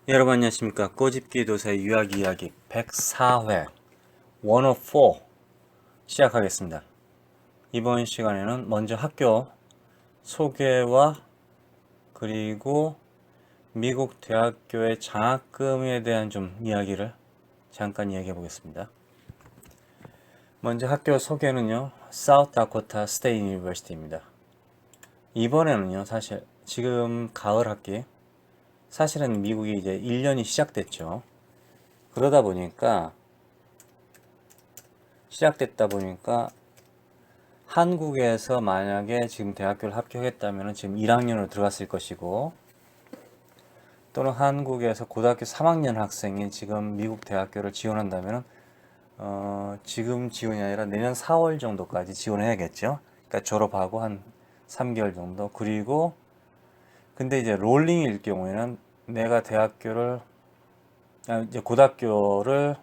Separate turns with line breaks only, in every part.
여러분 안녕하십니까. 꼬집기 도사의 유학 이야기 104회 104 시작하겠습니다. 이번 시간에는 먼저 학교 소개와 그리고 미국 대학교의 장학금에 대한 좀 이야기를 잠깐 이야기해 보겠습니다. 먼저 학교 소개는요, South Dakota State University입니다. 이번에는요, 사실 지금 가을 학기, 사실은 미국이 이제 1년이 시작됐죠. 그러다 보니까 한국에서 만약에 지금 대학교를 합격했다면 지금 1학년으로 들어갔을 것이고, 또는 한국에서 고등학교 3학년 학생이 지금 미국 대학교를 지원한다면 지금 지원이 아니라 내년 4월 정도까지 지원해야겠죠. 그러니까 졸업하고 한 3개월 정도. 그리고 근데 이제 롤링일 경우에는 내가 이제 고등학교를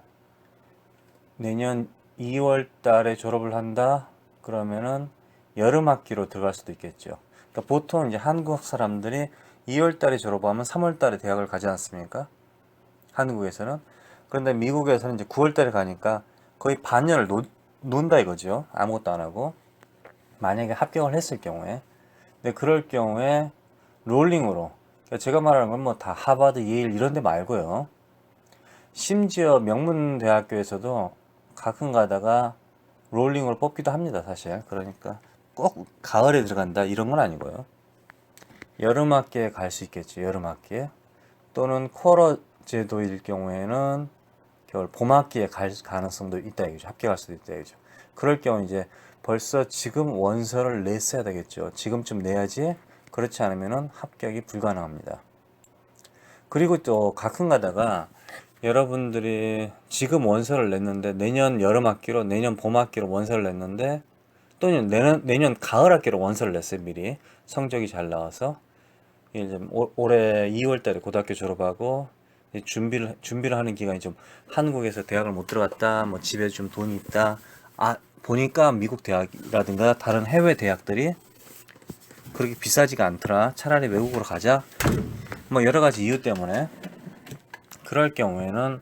내년 2월 달에 졸업을 한다. 그러면은 여름 학기로 들어갈 수도 있겠죠. 그러니까 보통 이제 한국 사람들이 2월 달에 졸업하면 3월 달에 대학을 가지 않습니까? 한국에서는. 그런데 미국에서는 이제 9월 달에 가니까 거의 반년을 논다 이거죠. 아무것도 안 하고. 만약에 합격을 했을 경우에. 근데 그럴 경우에 롤링으로. 그러니까 제가 말하는 건 뭐 다 하버드, 예일 이런 데 말고요. 심지어 명문 대학교에서도 가끔 가다가 롤링으로 뽑기도 합니다, 사실. 그러니까 꼭 가을에 들어간다 이런 건 아니고요. 여름 학기에 갈 수 있겠죠, 여름 학기에. 또는 쿼러 제도일 경우에는 겨울 봄 학기에 갈 가능성도 있다 이거죠. 합격할 수도 있다 이거죠. 그럴 경우 이제 벌써 지금 원서를 냈어야 되겠죠. 지금쯤 내야지. 그렇지 않으면은 합격이 불가능합니다. 그리고 또 가끔 가다가 여러분들이 지금 원서를 냈는데 내년 여름 학기로 내년 봄 학기로 원서를 냈는데 또는 내년 가을 학기로 원서를 냈어요. 미리 성적이 잘 나와서 이제 올해 2월 달에 고등학교 졸업하고 준비를 하는 기간이 좀 한국에서 대학을 못 들어갔다 뭐 집에 좀 돈이 있다 보니까 미국 대학이라든가 다른 해외 대학들이 그렇게 비싸지가 않더라 차라리 외국으로 가자 뭐 여러 가지 이유 때문에 그럴 경우에는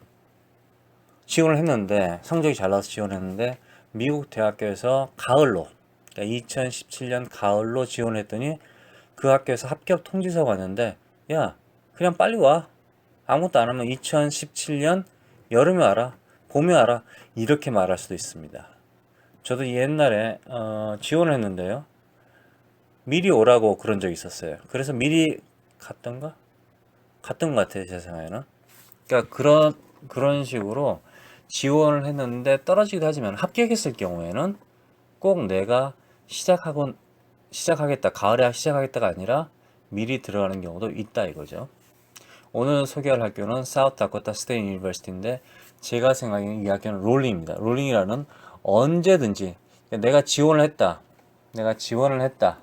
지원을 했는데 성적이 잘 나와서 지원했는데 미국 대학교에서 가을로 그러니까 2017년 가을로 지원했더니 그 학교에서 합격 통지서가 왔는데 야 그냥 빨리 와 아무것도 안 하면 2017년 여름에 와라 봄에 와라 이렇게 말할 수도 있습니다. 저도 옛날에 지원을 했는데요 미리 오라고 그런 적이 있었어요. 그래서 미리 갔던 것 같아요 제 생각에는. 그러니까 그런 식으로 지원을 했는데 떨어지기도 하지만 합격했을 경우에는 꼭 내가 시작하겠다, 가을에 시작하겠다가 아니라 미리 들어가는 경우도 있다 이거죠. 오늘 소개할 학교는 사우스 다코타 스테이트 유니버시티인데 제가 생각하기에는 이 학교는 롤링입니다. 롤링이라는 언제든지 내가 지원을 했는데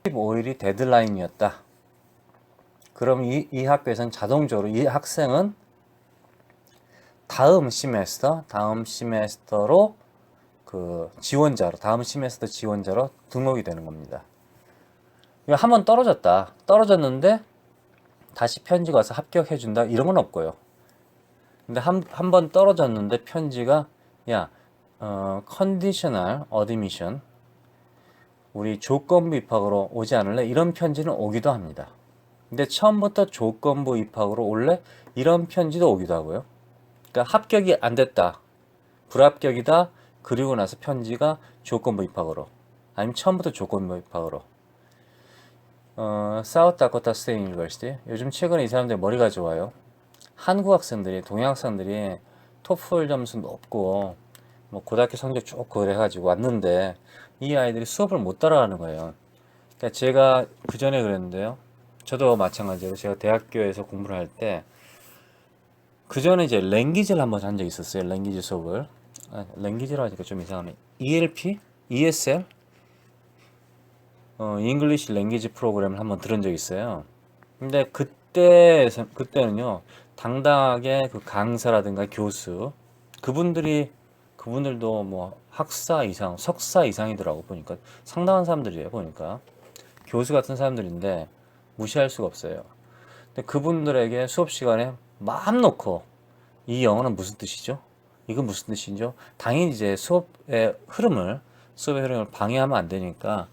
15일이 데드라인이었다. 그럼 이 학교에서는 자동적으로 이 학생은 다음 시메스터로 다음 시메스터 지원자로 등록이 되는 겁니다. 한 번 떨어졌는데 다시 편지가 와서 합격해준다 이런 건 없고요. 근데 한 번 떨어졌는데 편지가 컨디셔널 어드미션 우리 조건부 입학으로 오지 않을래? 이런 편지는 오기도 합니다. 근데 처음부터 조건부 입학으로 올래? 이런 편지도 오기도 하고요. 그러니까 합격이 안 됐다. 불합격이다. 그리고 나서 편지가 조건부 입학으로. 아니면 처음부터 조건부 입학으로. 사우스 다코타 스테이트 유니버시티. 요즘 최근에 이 사람들 머리가 좋아요. 한국 학생들이, 동양 학생들이 토플 점수 높고, 뭐 고등학교 성적 좋고 그래가지고 왔는데, 이 아이들이 수업을 못 따라가는 거예요. 그러니까 제가 그 전에 그랬는데요. 저도 마찬가지로 제가 대학교에서 공부를 할 때, 그 전에 이제 랭귀지를 한번 한 적이 있었어요. 랭귀지 수업을. 랭귀지라 하니까 좀 이상하네. ELP? ESL? English Language 프로그램을 한번 들은 적이 있어요. 근데 그때는요, 당당하게 그 강사라든가 교수, 그분들도 뭐 학사 이상, 석사 이상이더라고, 보니까. 상당한 사람들이에요, 보니까. 교수 같은 사람들인데, 무시할 수가 없어요. 근데 그분들에게 수업 시간에 마음 놓고 이 영어는 무슨 뜻이죠? 이건 무슨 뜻이죠? 당연히 이제 수업의 흐름을 방해하면 안 되니까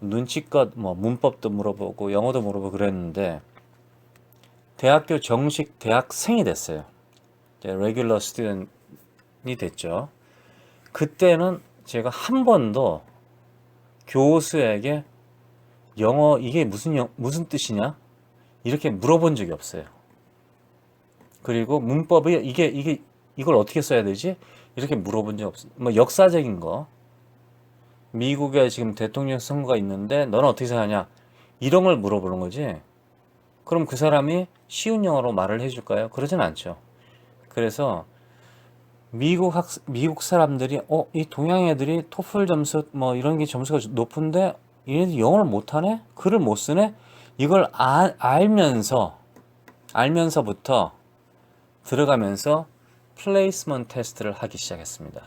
눈치껏 뭐 문법도 물어보고 영어도 물어보고 그랬는데 대학교 정식 대학생이 됐어요. 이제 레귤러 스튜던이 됐죠. 그때는 제가 한 번도 교수에게 영어 이게 무슨 뜻이냐? 이렇게 물어본 적이 없어요. 그리고 문법이 이걸 어떻게 써야 되지? 이렇게 물어본 적 없어요. 뭐 역사적인 거. 미국에 지금 대통령 선거가 있는데 너는 어떻게 생각하냐? 이런 걸 물어보는 거지. 그럼 그 사람이 쉬운 영어로 말을 해줄까요? 그러진 않죠. 그래서 미국 사람들이 이 동양 애들이 토플 점수 뭐 이런 게 점수가 높은데 얘네들 영어를 못하네? 글을 못 쓰네? 이걸 알면서부터 들어가면서 플레이스먼트 테스트를 하기 시작했습니다.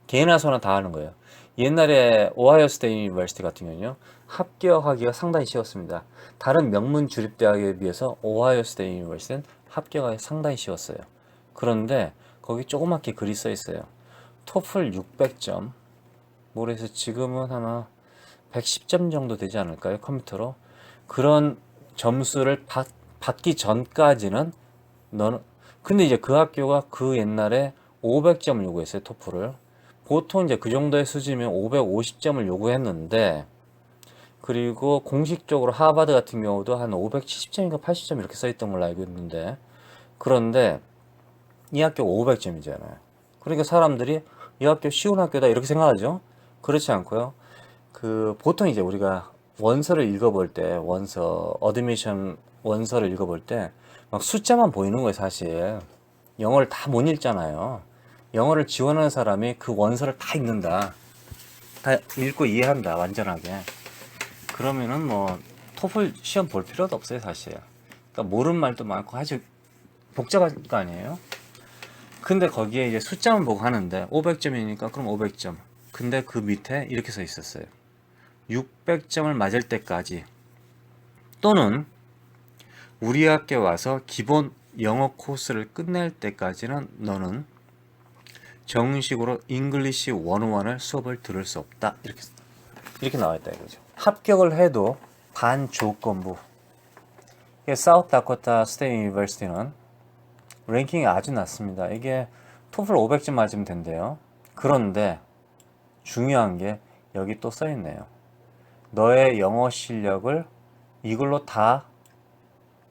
개나 소나 다 하는 거예요. 옛날에 오하이오 스테이트 유니버시티 같은 경우는요. 합격하기가 상당히 쉬웠습니다. 다른 명문 주립대학에 비해서 오하이오 스테이트 유니버시티는 합격하기 상당히 쉬웠어요. 그런데 거기 조그맣게 글이 써 있어요. 토플 600점. 그래서 지금은 아마 110점 정도 되지 않을까요? 컴퓨터로. 그런 점수를 받기 전까지는 너는 근데 이제 그 학교가 그 옛날에 500점을 요구했어요. 토플을. 보통 이제 그 정도의 수준이면 550점을 요구했는데 그리고 공식적으로 하버드 같은 경우도 한 570점인가 80점 이렇게 써 있던 걸로 알고 있는데 그런데 이 학교가 500점이잖아요. 그러니까 사람들이 이 학교 쉬운 학교다 이렇게 생각하죠. 그렇지 않고요. 보통 이제 우리가 원서를 읽어볼 때 어드미션 원서를 읽어볼 때 막 숫자만 보이는 거예요, 사실. 영어를 다 못 읽잖아요. 영어를 지원하는 사람이 그 원서를 다 읽는다. 다 읽고 이해한다, 완전하게. 그러면은 뭐 토플 시험 볼 필요도 없어요, 사실. 그러니까 모르는 말도 많고 아주 복잡할 거 아니에요. 근데 거기에 이제 숫자만 보고 하는데 500점이니까 그럼 500점. 근데 그 밑에 이렇게 써 있었어요. 600점을 맞을 때까지 또는 우리 학교에 와서 기본 영어 코스를 끝낼 때까지는 너는 정식으로 잉글리시 101을 수업을 들을 수 없다. 이렇게 나와 있다 이거죠. 합격을 해도 반조건부. 사우스 다코타 스테이트 유니버시티는 랭킹이 아주 낮습니다. 이게 토플 500점 맞으면 된대요. 그런데 중요한 게 여기 또 써 있네요. 너의 영어 실력을 이걸로 다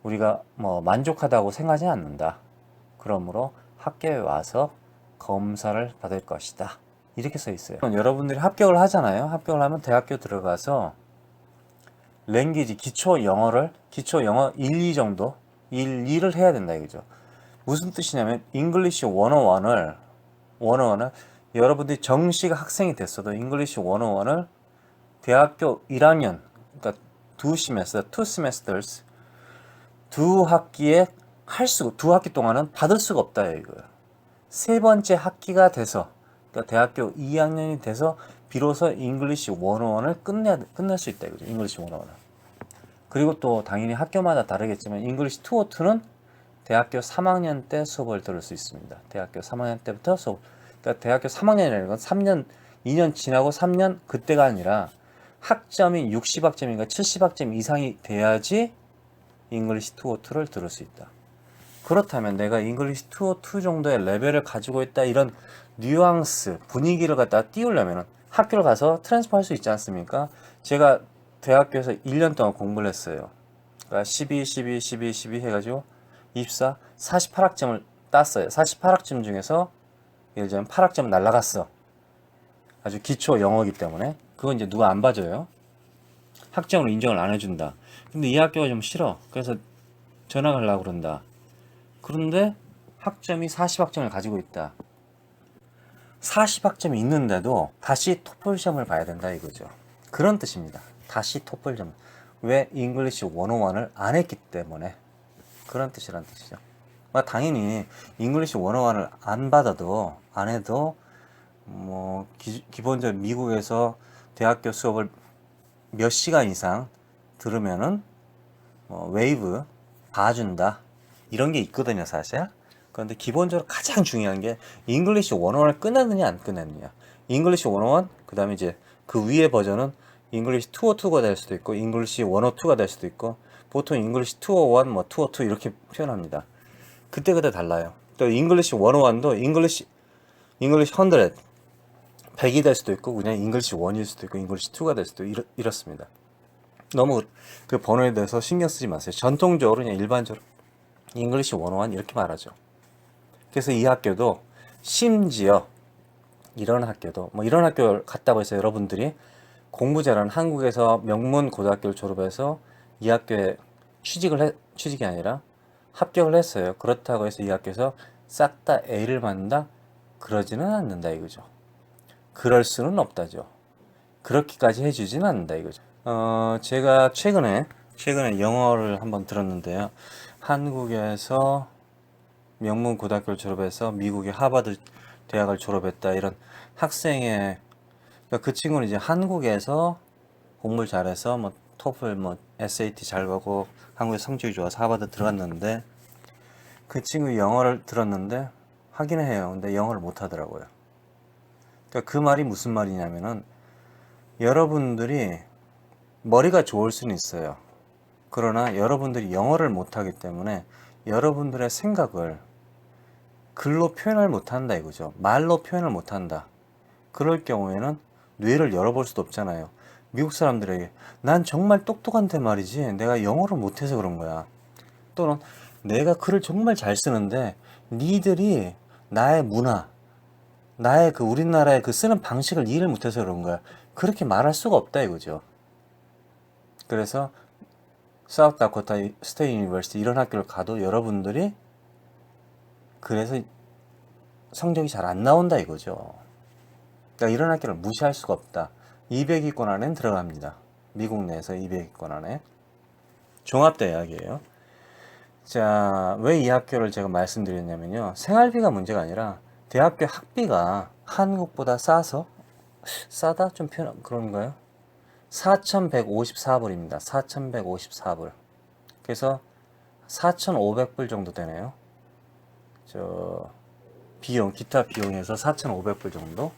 우리가 뭐 만족하다고 생각하지 않는다. 그러므로 학교에 와서 검사를 받을 것이다. 이렇게 써 있어요. 여러분들이 합격을 하잖아요. 합격을 하면 대학교 들어가서 랭귀지 기초 영어 1, 2 정도 1, 2를 해야 된다 이거죠. 무슨 뜻이냐면 잉글리시 101을 여러분들이 정식 학생이 됐어도 잉글리시 101을 대학교 1학년 그러니까 2 semesters 두 학기 동안은 받을 수가 없다 이거예요. 세 번째 학기가 돼서 그러니까 대학교 2학년이 돼서 비로소 잉글리시 101을 끝낼 수 있다 이거죠. 잉글리시 101을. 그리고 또 당연히 학교마다 다르겠지만 잉글리시 202는 대학교 3학년 때 수업을 들을 수 있습니다. 대학교 3학년 때부터 수업. 그러니까 대학교 3학년이라는 건 3년, 2년 지나고 3년 그때가 아니라 학점이 60학점인가 70학점 이상이 돼야지 잉글리시 202를 들을 수 있다. 그렇다면 내가 잉글리시 202 정도의 레벨을 가지고 있다 이런 뉘앙스, 분위기를 갖다가 띄우려면 학교를 가서 트랜스퍼 할 수 있지 않습니까? 제가 대학교에서 1년 동안 공부를 했어요. 그러니까 12 해가지고 24, 48학점을 땄어요. 48학점 중에서 예를 들면 8학점 날라갔어. 아주 기초 영어이기 때문에. 그건 이제 누가 안 봐줘요. 학점으로 인정을 안 해준다. 근데 이 학교가 좀 싫어. 그래서 전학하려고 그런다. 그런데 학점이 40학점을 가지고 있다. 40학점이 있는데도 다시 토플 시험을 봐야 된다 이거죠. 그런 뜻입니다. 다시 토플 시험. 왜 잉글리시 101을 안 했기 때문에 그런 뜻이란 뜻이죠. 당연히 잉글리시 101을 안 해도 뭐 기본적으로 미국에서 대학교 수업을 몇 시간 이상 들으면은 웨이브 봐준다. 이런 게 있거든요, 사실. 그런데 기본적으로 가장 중요한 게 잉글리시 101을 끝냈느냐 안 끝냈느냐. 잉글리시 101, 그 다음에 이제 그 위에 버전은 잉글리시 202가 될 수도 있고 잉글리시 102가 될 수도 있고 보통 잉글리시 201, 뭐 202 이렇게 표현합니다. 그때그때 달라요. 또 잉글리시 101도 잉글리시 100, 100이 될 수도 있고 그냥 잉글리시 1일 수도 있고 잉글리시 2가 될 수도 이렇습니다. 너무 그 번호에 대해서 신경 쓰지 마세요. 전통적으로 그냥 일반적으로 잉글리시 101 이렇게 말하죠. 그래서 이 학교도 심지어 이런 학교도 뭐 이런 학교를 갔다고 해서 여러분들이 공부 잘하는 한국에서 명문 고등학교를 졸업해서 이 학교에 취직이 아니라 합격을 했어요. 그렇다고 해서 이 학교에서 싹 다 A를 받는다? 그러지는 않는다 이거죠. 그럴 수는 없다죠. 그렇게까지 해주지는 않는다 이거죠. 제가 최근에 영어를 한번 들었는데요. 한국에서 명문 고등학교를 졸업해서 미국의 하버드 대학을 졸업했다 이런 학생의 그러니까 그 친구는 이제 한국에서 공부를 잘해서 뭐 토플 뭐 SAT 잘 가고 한국에 성적이 좋아서 하버드 들어갔는데 그 친구 영어를 들었는데 하기는 해요. 근데 영어를 못 하더라고요. 그러니까 그 말이 무슨 말이냐면은 여러분들이 머리가 좋을 수는 있어요. 그러나 여러분들이 영어를 못 하기 때문에 여러분들의 생각을 글로 표현을 못 한다 이거죠. 말로 표현을 못 한다. 그럴 경우에는 뇌를 열어볼 수도 없잖아요. 미국 사람들에게 난 정말 똑똑한데 말이지 내가 영어를 못해서 그런 거야. 또는 내가 글을 정말 잘 쓰는데 니들이 나의 문화, 나의 그 우리나라의 그 쓰는 방식을 이해를 못해서 그런 거야. 그렇게 말할 수가 없다 이거죠. 그래서 사우스 다코타 스테이트 유니버시티 이런 학교를 가도 여러분들이 그래서 성적이 잘 안 나온다 이거죠. 그러니까 이런 학교를 무시할 수가 없다. 200위권 안에는 들어갑니다. 미국 내에서 200위권 안에. 종합대학이에요. 자, 왜 이 학교를 제가 말씀드렸냐면요. 생활비가 문제가 아니라 대학교 학비가 한국보다 싸다? 좀 그런가요? 4,154불입니다. 4,154불. 그래서 4,500불 정도 되네요. 기타 비용에서 4,500불 정도?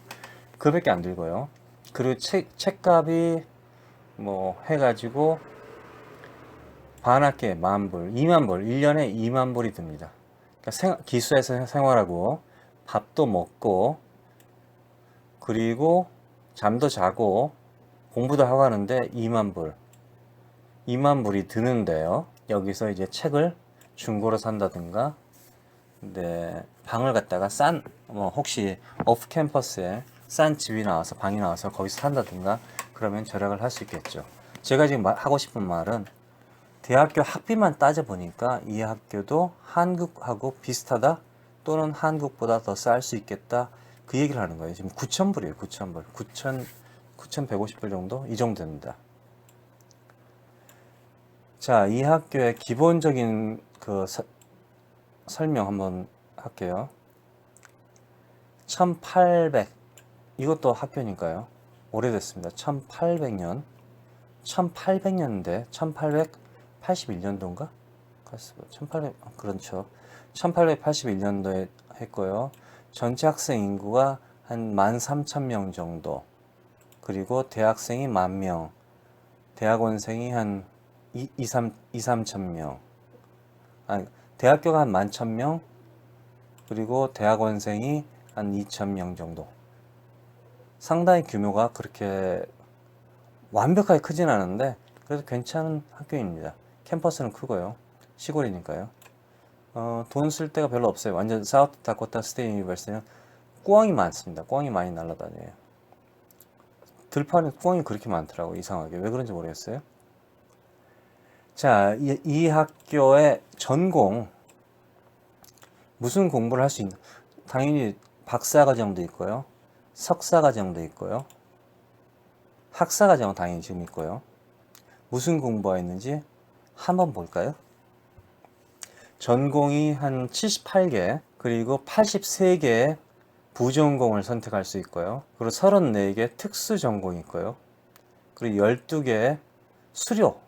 그밖에 안 들고요. 그리고 책값이 뭐 해가지고 반학기에 10,000불, 20,000불, 1년에 20,000불이 듭니다. 그러니까 기숙사에서 생활하고 밥도 먹고 그리고 잠도 자고 공부도 하고 하는데 20,000불, 20,000불이 드는데요. 여기서 이제 책을 중고로 산다든가, 네, 방을 갖다가 뭐 혹시 오프 캠퍼스에 싼 집이 나와서 방이 나와서 거기서 산다든가 그러면 절약을 할 수 있겠죠. 제가 지금 하고 싶은 말은 대학교 학비만 따져보니까 이 학교도 한국하고 비슷하다 또는 한국보다 더 쌀 수 있겠다 그 얘기를 하는 거예요. 지금 9,000불이에요. 9,000불. 9,150불 정도? 이 정도 됩니다. 자, 이 학교의 기본적인 그 설명 한번 할게요. 1800 이것도 학교니까요. 오래됐습니다. 1800년 1800년대 1881년도인가? 1800 그렇죠. 1881년도에 했고요. 전체 학생 인구가 한 13,000명 정도. 그리고 대학생이 10,000명. 대학원생이 한 3,000명. 아니, 대학교가 한 11,000명. 그리고 대학원생이 한 2,000명 정도. 상당히 규모가 그렇게 완벽하게 크진 않은데 그래도 괜찮은 학교입니다. 캠퍼스는 크고요. 시골이니까요. 돈 쓸 데가 별로 없어요. 완전 사우스 다코타 스테이트 유니버시티는 꿩이 많습니다. 꿩이 많이 날아다녀요. 들판에 꿩이 그렇게 많더라고 이상하게. 왜 그런지 모르겠어요. 자, 이 학교의 전공 무슨 공부를 할 수 있는 당연히 박사과정도 있고요. 석사과정도 있고요. 학사과정은 당연히 지금 있고요. 무슨 공부가 있는지 한번 볼까요? 전공이 한 78개, 그리고 83개의 부전공을 선택할 수 있고요. 그리고 34개 특수 전공이 있고요. 그리고 12개의 수료,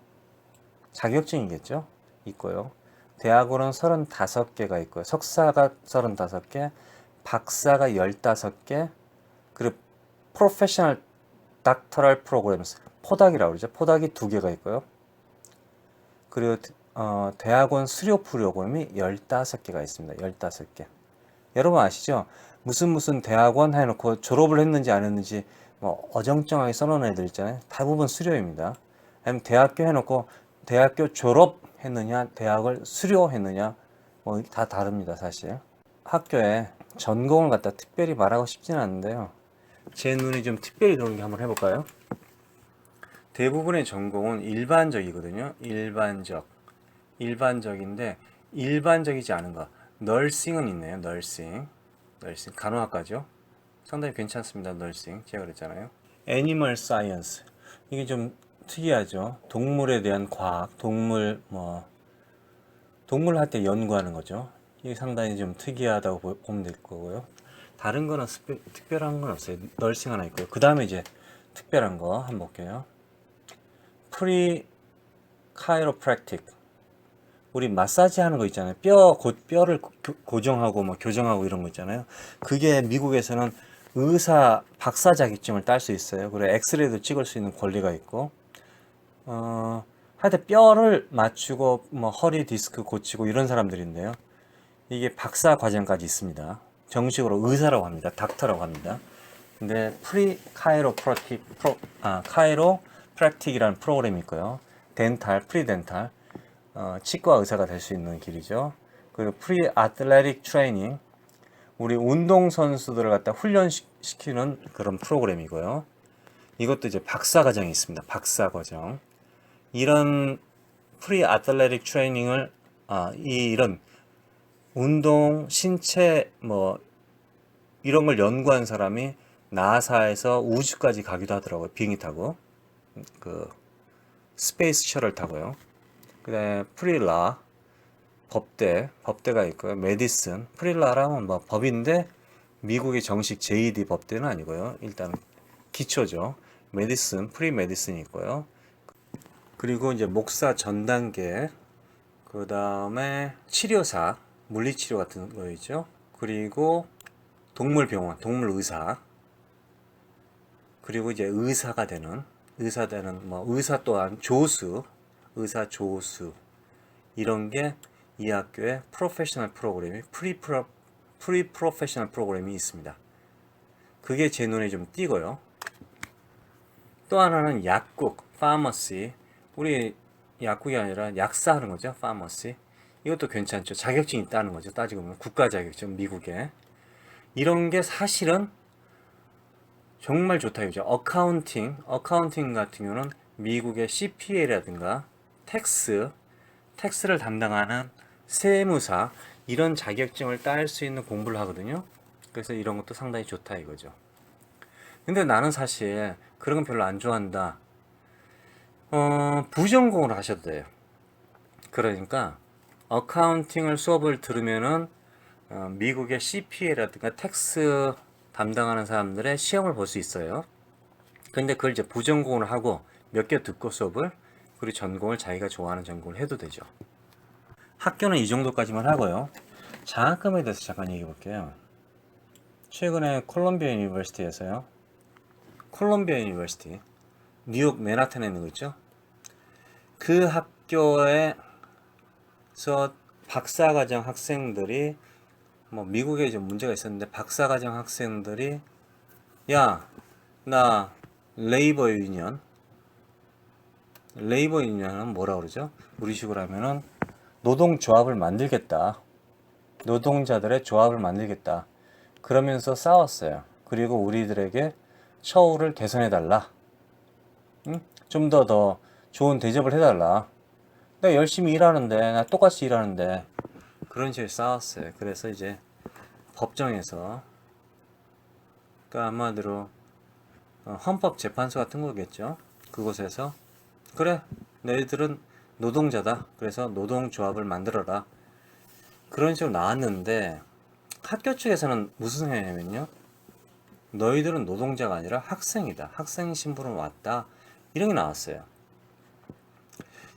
자격증이겠죠? 있고요. 대학원은 35개가 있고요. 석사가 35개, 박사가 15개, 그리고 프로페셔널 닥터럴 프로그램, 포닥이라고 그러죠. 포닥이 2개가 있고요. 그리고 대학원 수료 프로그램이 15개가 있습니다. 15개. 여러분 아시죠? 무슨 대학원 해놓고 졸업을 했는지 안 했는지 뭐 어정쩡하게 써놓은 애들 있잖아요. 대부분 수료입니다. 아니면 대학교 해놓고 대학교 졸업했느냐, 대학을 수료했느냐, 뭐 다 다릅니다, 사실. 학교에 전공을 갖다 특별히 말하고 싶지는 않은데요. 제 눈이 좀 특별히 들어오는 게 한번 해볼까요? 대부분의 전공은 일반적이거든요. 일반적인데 일반적이지 않은 거. 널싱은 있네요. 널싱 간호학과죠. 상당히 괜찮습니다. 널싱 제가 그랬잖아요. 애니멀 사이언스 이게 좀 특이하죠. 동물에 대한 과학, 동물 할 때 연구하는 거죠. 이게 상당히 좀 특이하다고 보면 될 거고요. 다른 거는 특별한 건 없어요. 널싱 하나 있고요. 그 다음에 이제 특별한 거 한번 볼게요. 프리 카이로프랙틱. 우리 마사지 하는 거 있잖아요. 뼈를 고정하고 뭐 교정하고 이런 거 있잖아요. 그게 미국에서는 의사 박사 자격증을 딸 수 있어요. 그리고 엑스레이도 찍을 수 있는 권리가 있고, 하여튼 뼈를 맞추고 뭐 허리 디스크 고치고 이런 사람들인데요. 이게 박사 과정까지 있습니다. 정식으로 의사라고 합니다. 닥터라고 합니다. 근데 카이로 프랙틱이라는 프로그램이 있고요. 프리덴탈, 치과 의사가 될 수 있는 길이죠. 그리고 프리 아틀레틱 트레이닝, 우리 운동선수들을 갖다 훈련시키는 그런 프로그램이고요. 이것도 이제 박사 과정이 있습니다. 박사 과정. 이런 프리 아틀레틱 트레이닝을, 이런 운동, 신체, 이런 걸 연구한 사람이 나사에서 우주까지 가기도 하더라고요. 비행기 타고. 스페이스 셔틀 타고요. 그 다음에 프릴라, 법대가 있고요. 메디슨, 프릴라라면 법인데 미국의 정식 JD 법대는 아니고요. 일단 기초죠. 메디슨, 프리 메디슨이 있고요. 그리고 이제 목사 전 단계, 그 다음에 치료사, 물리치료 같은 거 있죠. 그리고 동물병원, 동물의사, 그리고 이제 의사 또한 의사 조수, 이런 게 이 학교에 프로페셔널 프로그램이 프리 프로페셔널 프로그램이 있습니다. 그게 제 눈에 좀 띄고요. 또 하나는 약국, 파머시. 우리 약국이 아니라 약사하는 거죠. 파머시. 이것도 괜찮죠. 자격증이 있다는 거죠. 따지고 보면 국가 자격증, 미국에. 이런 게 사실은 정말 좋다 이거죠. 어카운팅 같은 경우는 미국의 CPA라든가 텍스를 담당하는 세무사, 이런 자격증을 딸 수 있는 공부를 하거든요. 그래서 이런 것도 상당히 좋다 이거죠. 근데 나는 사실 그런 건 별로 안 좋아한다. 부전공을 하셔도 돼요. 그러니까 어카운팅을 수업을 들으면은 미국의 CPA라든가 텍스 담당하는 사람들의 시험을 볼 수 있어요. 근데 그걸 이제 부전공을 하고 몇 개 듣고 수업을, 그리고 전공을 자기가 좋아하는 전공을 해도 되죠. 학교는 이 정도까지만 하고요. 장학금에 대해서 잠깐 얘기해 볼게요. 최근에 콜롬비아 유니버시티에서요. 뉴욕 맨하탄에 있는 거 있죠? 그 학교에서 박사과정 학생들이, 미국에 이제 문제가 있었는데, 박사과정 학생들이, 야, 나 레이버 유니언은 뭐라 그러죠? 우리식으로 하면은 노동조합을 만들겠다. 노동자들의 조합을 만들겠다. 그러면서 싸웠어요. 그리고 우리들에게 처우를 개선해달라. 좀 더 좋은 대접을 해달라. 내가 열심히 일하는데, 나 똑같이 일하는데, 그런 식으로 싸웠어요. 그래서 이제 법정에서, 그러니까 한마디로 헌법재판소 같은 거겠죠. 그곳에서 그래, 너희들은 노동자다. 그래서 노동조합을 만들어라. 그런 식으로 나왔는데, 학교 측에서는 무슨 생각이냐면요, 너희들은 노동자가 아니라 학생이다. 학생 신분으로 왔다. 이런 게 나왔어요.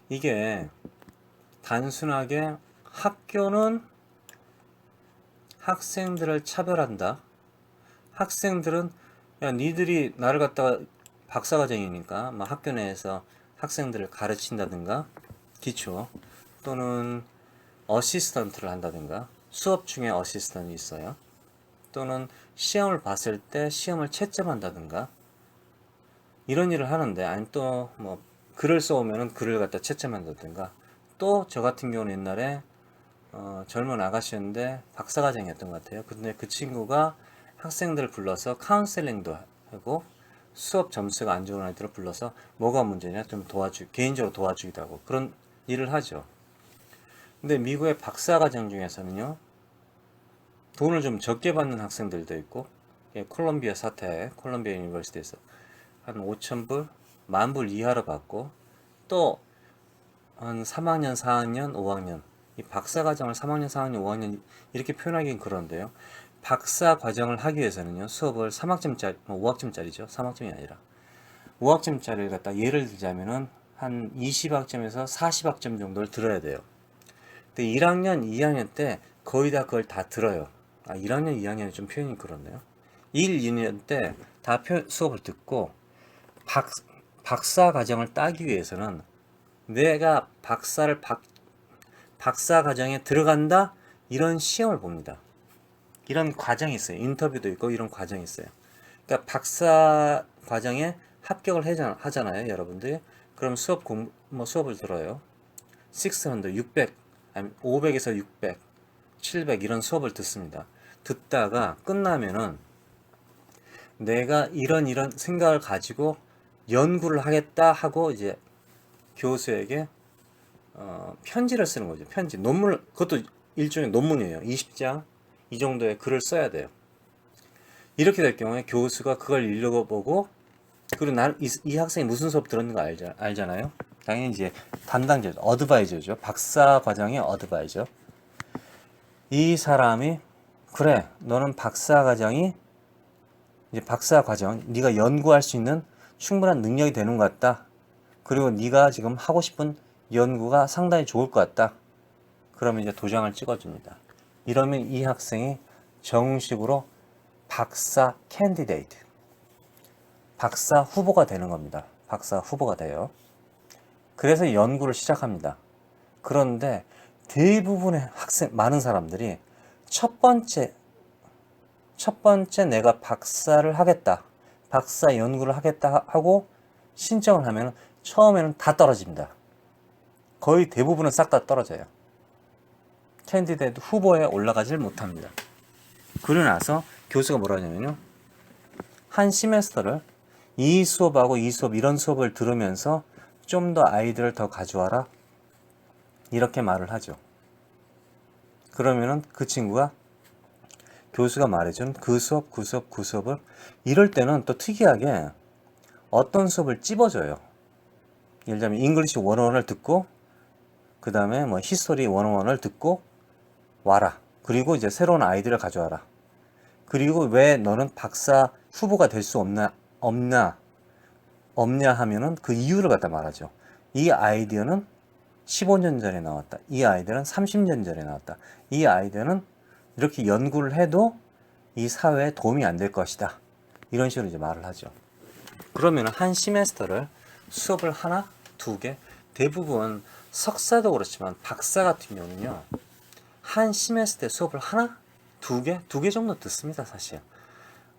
이게 단순하게 학교는 학생들을 차별한다. 학생들은 야 니들이 나를 갖다가 박사과정이니까 막 학교 내에서 학생들을 가르친다든가 기초 또는 어시스턴트를 한다든가 수업 중에 어시스턴트 있어요. 또는 시험을 봤을 때 시험을 채점한다든가 이런 일을 하는데 아니 또 뭐 글을 써오면은 글을 갖다 채점한다든가 또 저 같은 경우는 옛날에 젊은 아가씨였는데 박사과정이었던 것 같아요. 근데 그 친구가 학생들을 불러서 카운셀링도 하고 수업 점수가 안 좋은 아이들을 불러서 뭐가 문제냐 좀 개인적으로 도와주기도 하고 그런 일을 하죠. 근데 미국의 박사과정 중에서는요 돈을 좀 적게 받는 학생들도 있고 콜롬비아 사태 콜롬비아 유니버시티에서 한 5,000불, 10,000불 이하로 받고 또 한 3학년, 4학년, 5학년 이 박사 과정을 3학년, 4학년, 5학년 이렇게 표현하기는 그런데요. 박사 과정을 하기 위해서는요. 수업을 3학점짜리, 5학점짜리죠. 3학점이 아니라 5학점짜리를 갖다 예를 들자면은 한 20학점에서 40학점 정도를 들어야 돼요. 근데 1학년, 2학년 때 거의 다 그걸 다 들어요. 1학년, 2학년이 좀 표현이 그렇네요. 1, 2년 때 다 수업을 듣고 박사 과정을 따기 위해서는 내가 박사 과정에 들어간다 이런 시험을 봅니다. 이런 과정이 있어요. 인터뷰도 있고 이런 과정이 있어요. 그러니까 박사 과정에 합격을 하잖아요, 여러분들. 그럼 수업을 들어요. 600, 600, 아니 500에서 600, 700 이런 수업을 듣습니다. 듣다가 끝나면은 내가 이런 생각을 가지고 연구를 하겠다 하고 이제 교수에게 편지를 쓰는 거죠. 편지. 그것도 일종의 논문이에요. 20장 이 정도의 글을 써야 돼요. 이렇게 될 경우에 교수가 그걸 읽어보고 그리고 이 학생이 무슨 수업 들었는 거 알잖아요. 당연히 이제 담당자죠. 어드바이저죠. 박사 과정의 어드바이저. 이 사람이 그래 너는 박사 과정이 이제 박사 과정 네가 연구할 수 있는 충분한 능력이 되는 것 같다. 그리고 네가 지금 하고 싶은 연구가 상당히 좋을 것 같다. 그러면 이제 도장을 찍어줍니다. 이러면 이 학생이 정식으로 박사 캔디데이트, 박사 후보가 되는 겁니다. 박사 후보가 돼요. 그래서 연구를 시작합니다. 그런데 대부분의 많은 사람들이 첫 번째 내가 박사를 하겠다, 박사 연구를 하겠다 하고 신청을 하면 처음에는 다 떨어집니다. 거의 대부분은 싹 다 떨어져요. 캔디데이트 후보에 올라가질 못합니다. 그러고 나서 교수가 뭐라 하냐면요. 한 시메스터를 이 수업하고 이 수업 이런 수업을 들으면서 좀 더 아이들을 더 가져와라. 이렇게 말을 하죠. 그러면은 그 친구가 교수가 말해준 그 수업을 이럴 때는 또 특이하게 어떤 수업을 찝어줘요. 예를 들자면 잉글리시 101을 듣고 그 다음에 뭐 히스토리 101을 듣고 와라. 그리고 이제 새로운 아이디를 가져와라. 그리고 왜 너는 박사 후보가 될 수 없냐 하면은 그 이유를 갖다 말하죠. 이 아이디어는 15년 전에 나왔다. 이 아이디어는 30년 전에 나왔다. 이 아이디어는 이렇게 연구를 해도 이 사회에 도움이 안 될 것이다. 이런 식으로 이제 말을 하죠. 그러면 한 시메스터를 수업을 하나, 두 개, 대부분 석사도 그렇지만 박사 같은 경우는요. 한 시메스터 수업을 하나, 두 개 정도 듣습니다, 사실.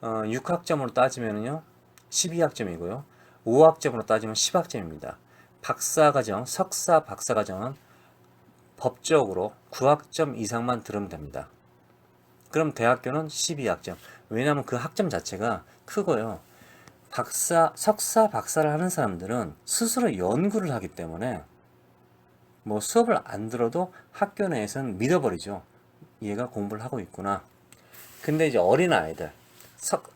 6학점으로 따지면요. 12학점이고요. 5학점으로 따지면 10학점입니다. 박사과정, 석사 박사과정은 법적으로 9학점 이상만 들으면 됩니다. 그럼 대학교는 12학점. 왜냐하면 그 학점 자체가 크고요. 석사 박사를 하는 사람들은 스스로 연구를 하기 때문에 뭐 수업을 안 들어도 학교 내에서는 믿어버리죠. 얘가 공부를 하고 있구나. 근데 이제 어린아이들,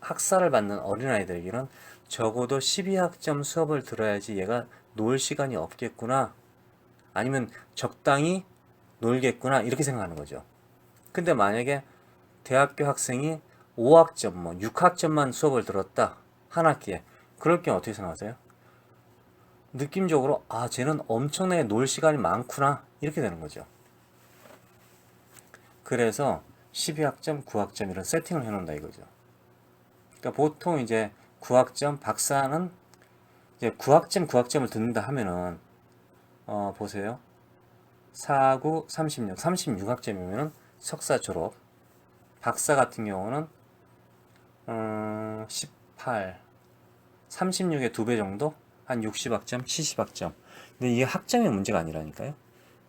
학사를 받는 어린아이들에게는 적어도 12학점 수업을 들어야지 얘가 놀 시간이 없겠구나. 아니면 적당히 놀겠구나. 이렇게 생각하는 거죠. 근데 만약에 대학교 학생이 5학점, 6학점만 수업을 들었다. 한 학기에. 그럴 경우 어떻게 생각하세요? 느낌적으로 쟤는 엄청나게 놀 시간이 많구나. 이렇게 되는 거죠. 그래서 12학점, 9학점 이런 세팅을 해놓는다 이거죠. 그러니까 보통 이제 9학점 박사는 이제 9학점, 9학점을 듣는다 하면은 보세요. 4, 9, 36, 36학점이면은 석사 졸업. 박사 같은 경우는 18, 36의 2배 정도? 한 60학점, 70학점. 근데 이게 학점의 문제가 아니라니까요.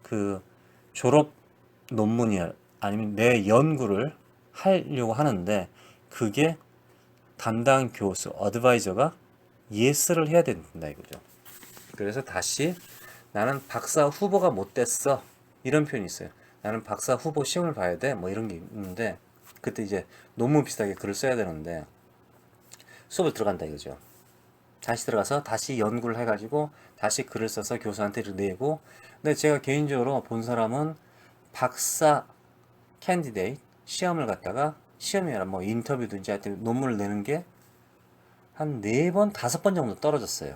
그 졸업 논문이 아니면 내 연구를 하려고 하는데 그게 담당 교수, 어드바이저가 예스를 해야 된다 이거죠. 그래서 다시 나는 박사 후보가 못 됐어. 이런 표현이 있어요. 나는 박사 후보 시험을 봐야 돼. 뭐 이런 게 있는데 그때 이제 논문 비슷하게 글을 써야 되는데 수업을 들어간다 이거죠. 다시 들어가서 다시 연구를 해가지고 다시 글을 써서 교수한테 내고. 근데 제가 개인적으로 본 사람은 박사 캔디데이트 시험을 갖다가 시험이 아니라 뭐 인터뷰든지 하여튼 논문을 내는 게 한 4번, 5번 정도 떨어졌어요.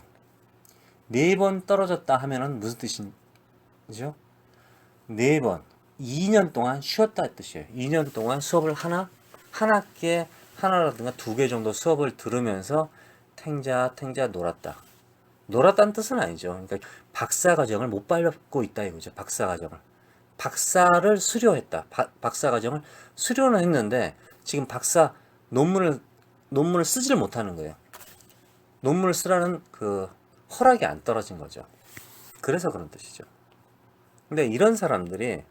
4번 떨어졌다 하면은 무슨 뜻이죠? 4번, 2년 동안 쉬었다 뜻이에요. 2년 동안 수업을 한 학기에 하나라든가 2개 정도 수업을 들으면서 탱자 놀았다. 놀았다는 뜻은 아니죠. 그러니까 박사 과정을 못 밟고 있다 이거죠. 박사 과정을. 박사를 수료했다. 박사 과정을 수료는 했는데 지금 박사 논문을 쓰지를 못하는 거예요. 논문을 쓰라는 그 허락이 안 떨어진 거죠. 그래서 그런 뜻이죠. 근데 이런 사람들이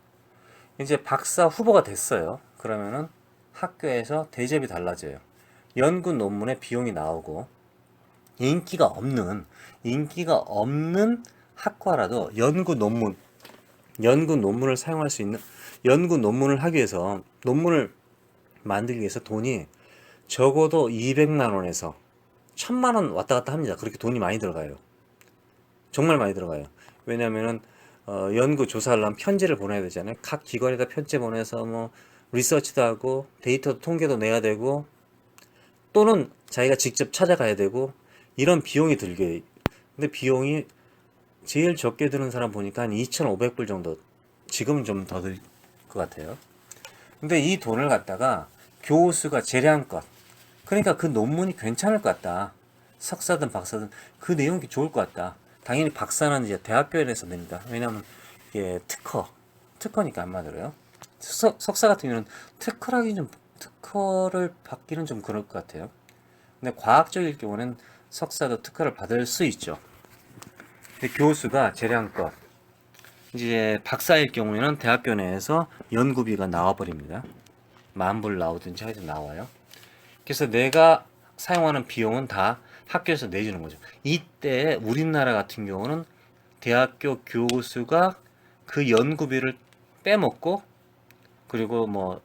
이제 박사 후보가 됐어요. 그러면은 학교에서 대접이 달라져요. 연구 논문에 비용이 나오고 인기가 없는 학과라도 연구 논문을 사용할 수 있는 연구 논문을 하기 위해서 논문을 만들기 위해서 돈이 적어도 200만 원에서 1000만 원 왔다 갔다 합니다. 그렇게 돈이 많이 들어가요. 정말 많이 들어가요. 왜냐면은 연구 조사하려면 편지를 보내야 되잖아요. 각 기관에다 편지 보내서 뭐 리서치도 하고 데이터 통계도 내야 되고 또는 자기가 직접 찾아가야 되고 이런 비용이 들게. 근데 비용이 제일 적게 드는 사람 보니까 한 2,500불 정도. 지금은 좀 더 들 것 같아요. 근데 이 돈을 갖다가 교수가 재량껏, 그러니까 그 논문이 괜찮을 것 같다. 석사든 박사든 그 내용이 좋을 것 같다. 당연히 박사는 이제 대학교에서 냅니다. 왜냐하면 이게 특허니까 안 맞아요. 석사 같은 경우는 특허를 받기는 좀 그럴 것 같아요. 근데 과학적일 경우는 석사도 특허를 받을 수 있죠. 근데 교수가 재량껏, 이제 박사일 경우에는 대학교 내에서 연구비가 나와버립니다. 10,000불 나오든지 하여튼 나와요. 그래서 내가 사용하는 비용은 다 학교에서 내주는 거죠. 이때 우리나라 같은 경우는 대학교 교수가 그 연구비를 빼먹고, 그리고 뭐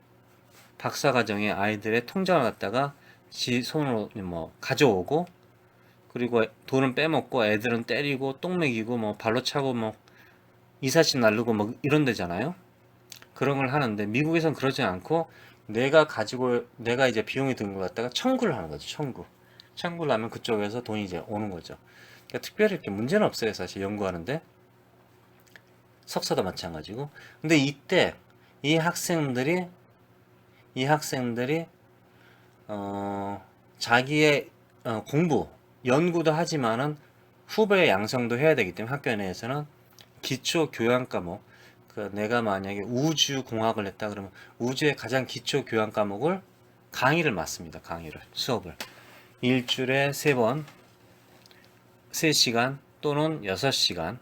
박사과정에 아이들의 통장을 갖다가 지 손으로 뭐 가져오고, 그리고 돈은 빼먹고 애들은 때리고 똥 먹이고 뭐 발로 차고 뭐 이삿짐 날르고 뭐 이런 데잖아요. 그런 걸 하는데 미국에선 그러지 않고 내가 이제 비용이 든 것 갖다가 청구를 하는 거죠. 청구를 하면 그쪽에서 돈이 이제 오는 거죠. 그러니까 특별히 이렇게 문제는 없어요. 사실 연구하는데. 석사도 마찬가지고. 근데 이때 이 학생들이 자기의 공부, 연구도 하지만은 후배 양성도 해야 되기 때문에 학교 내에서는 기초 교양 과목, 그 내가 만약에 우주 공학을 했다 그러면 우주의 가장 기초 교양 과목을 강의를 맡습니다. 수업을 일주일에 3번 3시간 또는 6시간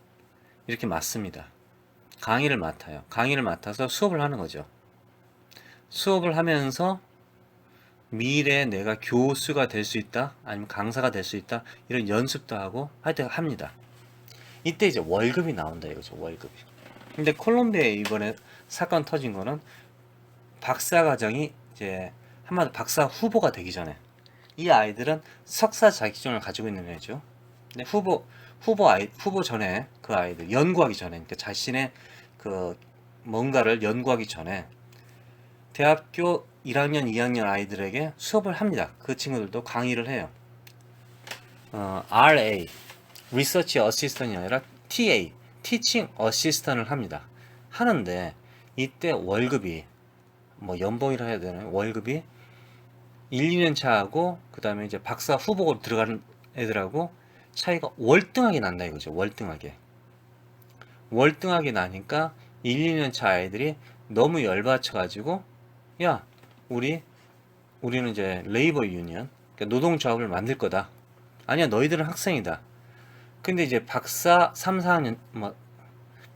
이렇게 맡습니다. 강의를 맡아요. 강의를 맡아서 수업을 하는 거죠. 수업을 하면서 미래에 내가 교수가 될 수 있다, 아니면 강사가 될 수 있다, 이런 연습도 하고 하여튼 합니다. 이때 이제 월급이 나온다 이거죠. 월급이. 근데 콜롬비아에 이번에 사건 터진 거는 박사 과정이 이제 한마디로 박사 후보가 되기 전에 이 아이들은 석사 자격증을 가지고 있는 애죠. 근데 후보 전에 그 아이들 연구하기 전에, 그러니까 자신의 그 뭔가를 연구하기 전에 대학교 1학년, 2학년 아이들에게 수업을 합니다. 그 친구들도 강의를 해요. RA, Research Assistant이 아니라 TA, Teaching Assistant을 합니다. 하는데 이때 월급이 뭐 연봉이라 해야 되나요? 월급이 1, 2년 차하고 그 다음에 이제 박사 후보로 들어가는 애들하고 차이가 월등하게 난다 이거죠. 월등하게 나니까 1, 2년 차 아이들이 너무 열받쳐 가지고 야, 우리는 이제 레이버 유니언, 그러니까 노동조합을 만들 거다. 아니야, 너희들은 학생이다. 근데 이제 박사 3, 4년 뭐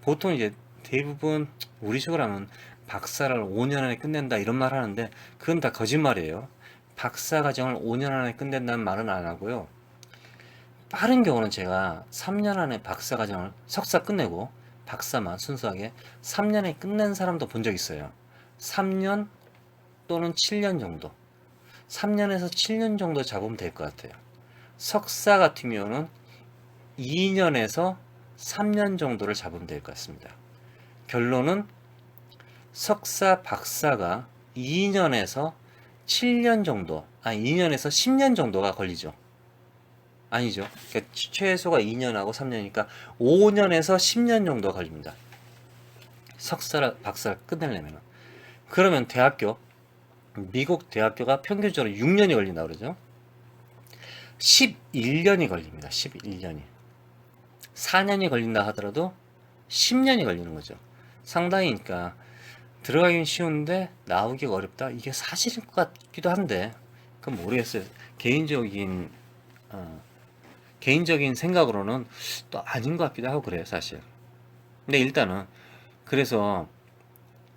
보통 이제 대부분 우리 식으로 하면 박사를 5년 안에 끝낸다 이런 말 하는데 그건 다 거짓말이에요. 박사 과정을 5년 안에 끝낸다는 말은 안 하고요. 빠른 경우는 제가 3년 안에 박사 과정을 석사 끝내고 박사만 순수하게 3년에 끝낸 사람도 본 적 있어요. 3년 또는 7년 정도. 3년에서 7년 정도 잡으면 될 것 같아요. 석사 같은 경우는 2년에서 3년 정도를 잡으면 될 것 같습니다. 결론은 석사, 박사가 2년에서 7년 정도, 2년에서 10년 정도가 걸리죠. 아니죠. 그러니까 최소가 2년하고 3년이니까 5년에서 10년 정도가 걸립니다. 석사를, 박사를 끝내려면. 그러면 미국 대학교가 평균적으로 6년이 걸린다 그러죠. 11년이 걸립니다. 11년이. 4년이 걸린다 하더라도 10년이 걸리는 거죠. 상당히 그러니까 들어가긴 쉬운데 나오기가 어렵다. 이게 사실일 것 같기도 한데 그건 모르겠어요. 개인적인 생각으로는 또 아닌 것 같기도 하고 그래요, 사실. 근데 일단은 그래서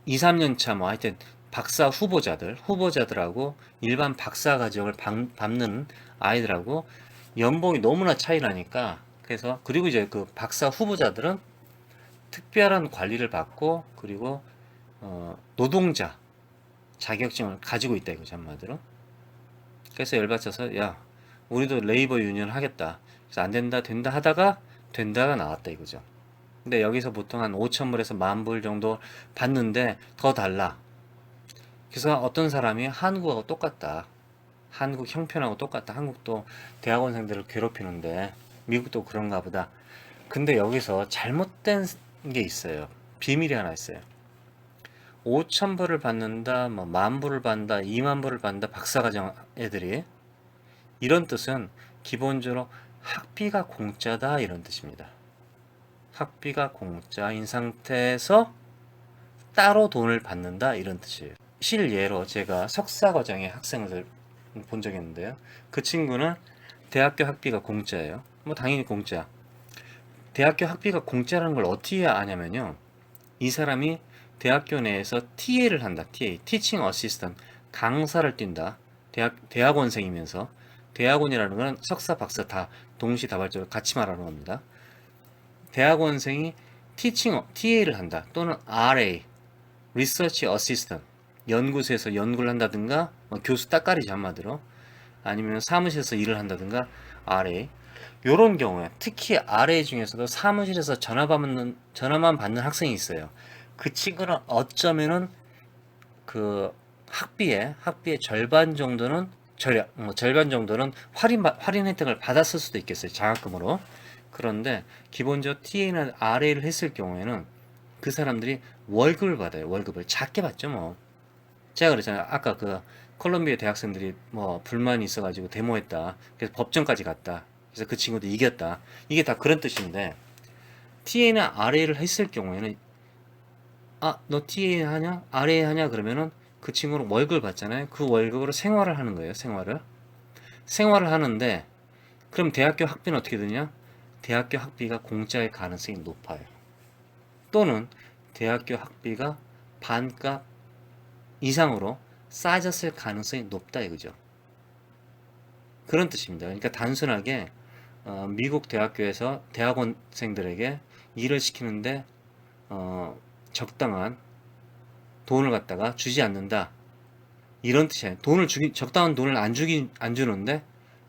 2, 3년 차 뭐 하여튼 박사 후보자들하고 일반 박사 과정을 밟는 아이들하고 연봉이 너무나 차이 나니까 그래서 그리고 이제 그 박사 후보자들은 특별한 관리를 받고 그리고 노동자 자격증을 가지고 있다 이거죠, 한마디로. 그래서 열받쳐서 야, 우리도 레이버 유니언 하겠다. 그래서 안 된다 된다 하다가 된다가 나왔다 이거죠. 근데 여기서 보통 한 5,000불에서 10,000불 정도 받는데 더 달라. 그래서 어떤 사람이 한국하고 똑같다. 한국 형편하고 똑같다. 한국도 대학원생들을 괴롭히는데 미국도 그런가 보다. 근데 여기서 잘못된 게 있어요. 비밀이 하나 있어요. 5,000불을 받는다, 뭐 10,000불을 받는다, 20,000불을 받는다, 박사과정 애들이. 이런 뜻은 기본적으로 학비가 공짜다 이런 뜻입니다. 학비가 공짜인 상태에서 따로 돈을 받는다 이런 뜻이에요. 실예로 제가 석사과정의 학생을 본 적이 있는데요. 그 친구는 대학교 학비가 공짜예요. 뭐 당연히 공짜. 대학교 학비가 공짜라는 걸 어떻게 아냐면요. 이 사람이 대학교 내에서 TA를 한다. TA, Teaching Assistant, 강사를 뛴다. 대학원생이면서 대학원이라는 건 석사, 박사 다 동시다발적으로 같이 말하는 겁니다. 대학원생이 TA를 한다. 또는 RA, Research Assistant, 연구소에서 연구를 한다든가 교수 따까리지 한마디로 아니면 사무실에서 일을 한다든가 RA 요런 경우에 특히 RA 중에서도 사무실에서 전화만 받는 학생이 있어요. 그 친구는 어쩌면은 그 학비의 절반 정도는 절반 정도는 할인 혜택을 받았을 수도 있겠어요. 장학금으로. 그런데 기본적으로 TA나 RA를 했을 경우에는 그 사람들이 월급을 받아요. 월급을 작게 받죠, 뭐. 제가 그랬잖아요. 아까 그 콜롬비아 대학생들이 뭐 불만이 있어가지고 데모했다. 그래서 법정까지 갔다. 그래서 그 친구도 이겼다. 이게 다 그런 뜻인데 TA나 RA를 했을 경우에는 너 TA 하냐? RA 하냐? 그러면은 그 친구는 월급을 받잖아요. 그 월급으로 생활을 하는 거예요. 생활을 하는데 그럼 대학교 학비는 어떻게 되냐? 대학교 학비가 공짜일 가능성이 높아요. 또는 대학교 학비가 반값 이상으로 싸졌을 가능성이 높다 이거죠. 그런 뜻입니다. 그러니까 단순하게 미국 대학교에서 대학원생들에게 일을 시키는데 적당한 돈을 갖다가 주지 않는다 이런 뜻이에요. 적당한 돈을 안 주는데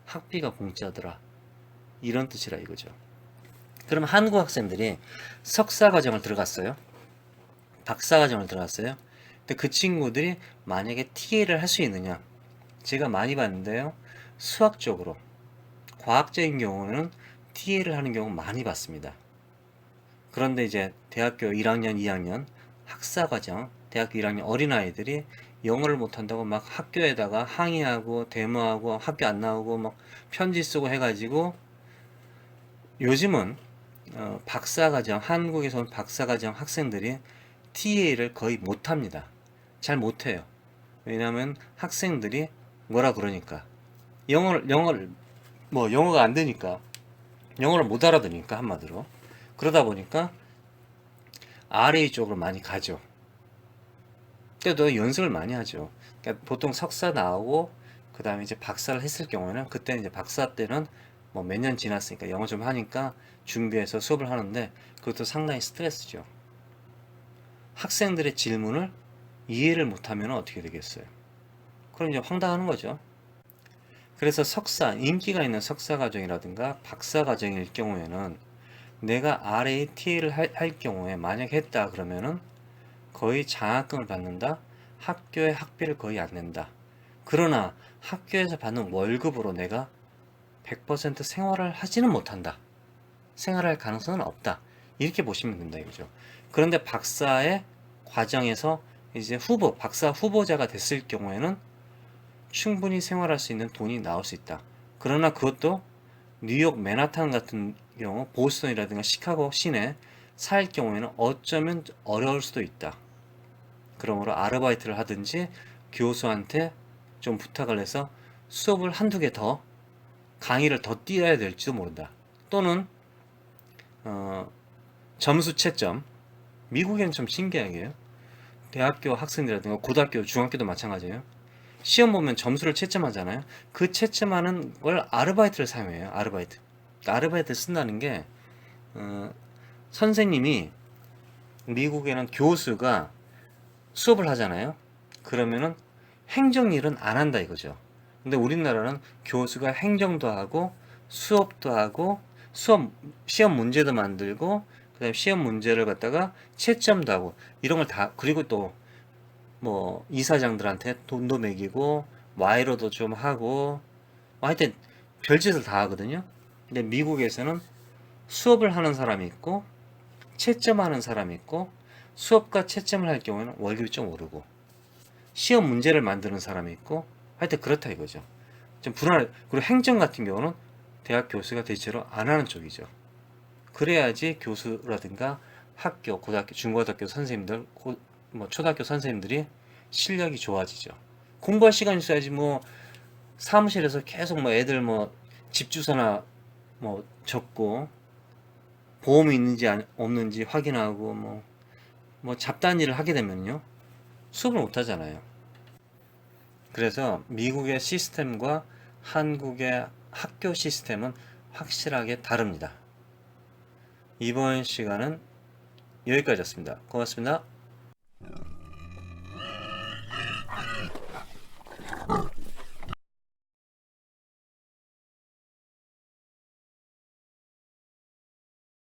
학비가 공짜더라 이런 뜻이라 이거죠. 그럼 한국 학생들이 석사 과정을 들어갔어요. 박사 과정을 들어갔어요. 근데 그 친구들이 만약에 TA를 할 수 있느냐? 제가 많이 봤는데요. 수학적으로, 과학적인 경우는 TA를 하는 경우 많이 봤습니다. 그런데 이제 대학교 1학년, 2학년 학사 과정, 대학교 1학년 어린아이들이 영어를 못한다고 막 학교에다가 항의하고 데모하고 학교 안 나오고 막 편지 쓰고 해가지고 요즘은 박사과정, 한국에서 온 박사과정 학생들이 TA를 거의 못합니다. 잘 못해요. 왜냐하면 학생들이 뭐라 그러니까 영어가 안 되니까, 영어를 못 알아듣으니까, 한마디로. 그러다 보니까 RA 쪽으로 많이 가죠. 그때도 연습을 많이 하죠. 그러니까 보통 석사 나오고 그 다음에 이제 박사를 했을 경우에는, 그때는 이제 박사 때는 뭐 몇 년 지났으니까 영어 좀 하니까 준비해서 수업을 하는데, 그것도 상당히 스트레스죠. 학생들의 질문을 이해를 못하면 어떻게 되겠어요? 그럼 이제 황당하는 거죠. 그래서 인기가 있는 석사 과정이라든가 박사 과정일 경우에는 내가 RA, TA를 할 경우에 만약 했다 그러면은 거의 장학금을 받는다. 학교에 학비를 거의 안 낸다. 그러나 학교에서 받는 월급으로 내가 100% 생활을 하지는 못한다. 생활할 가능성은 없다. 이렇게 보시면 된다 이거죠. 그런데 박사의 과정에서 이제 박사 후보자가 됐을 경우에는 충분히 생활할 수 있는 돈이 나올 수 있다. 그러나 그것도 뉴욕 맨하탄 같은 경우, 보스턴이라든가 시카고 시내 살 경우에는 어쩌면 어려울 수도 있다. 그러므로 아르바이트를 하든지 교수한테 좀 부탁을 해서 수업을 한두 개 더, 강의를 더 띄어야 될지도 모른다. 또는 점수 채점. 미국에는 좀 신기하게요. 대학교 학생들이라든가 고등학교, 중학교도 마찬가지예요. 시험 보면 점수를 채점하잖아요. 그 채점하는 걸 아르바이트를 사용해요. 아르바이트. 그러니까 아르바이트 쓴다는 게 선생님이, 미국에는 교수가 수업을 하잖아요. 그러면은 행정일은 안 한다 이거죠. 근데 우리나라는 교수가 행정도 하고 수업도 하고 시험 문제도 만들고 그다음에 시험 문제를 갖다가 채점도 하고 이런 걸 다, 그리고 또 뭐 이사장들한테 돈도 매기고 와이로도 좀 하고 뭐 하여튼 별짓을 다 하거든요. 근데 미국에서는 수업을 하는 사람이 있고 채점하는 사람이 있고, 수업과 채점을 할 경우에는 월급이 좀 오르고, 시험 문제를 만드는 사람이 있고, 하여튼 그렇다 이거죠. 좀 불안해. 그리고 행정 같은 경우는 대학 교수가 대체로 안 하는 쪽이죠. 그래야지 교수라든가 학교, 고등학교, 중고등학교 선생님들, 뭐 초등학교 선생님들이 실력이 좋아지죠. 공부할 시간이 있어야지. 뭐 사무실에서 계속 뭐 애들 뭐 집 주소나 뭐 적고 보험이 있는지 없는지 확인하고 뭐 잡다한 일을 하게 되면요, 수업을 못 하잖아요. 그래서 미국의 시스템과 한국의 학교 시스템은 확실하게 다릅니다. 이번 시간은 여기까지였습니다. 고맙습니다.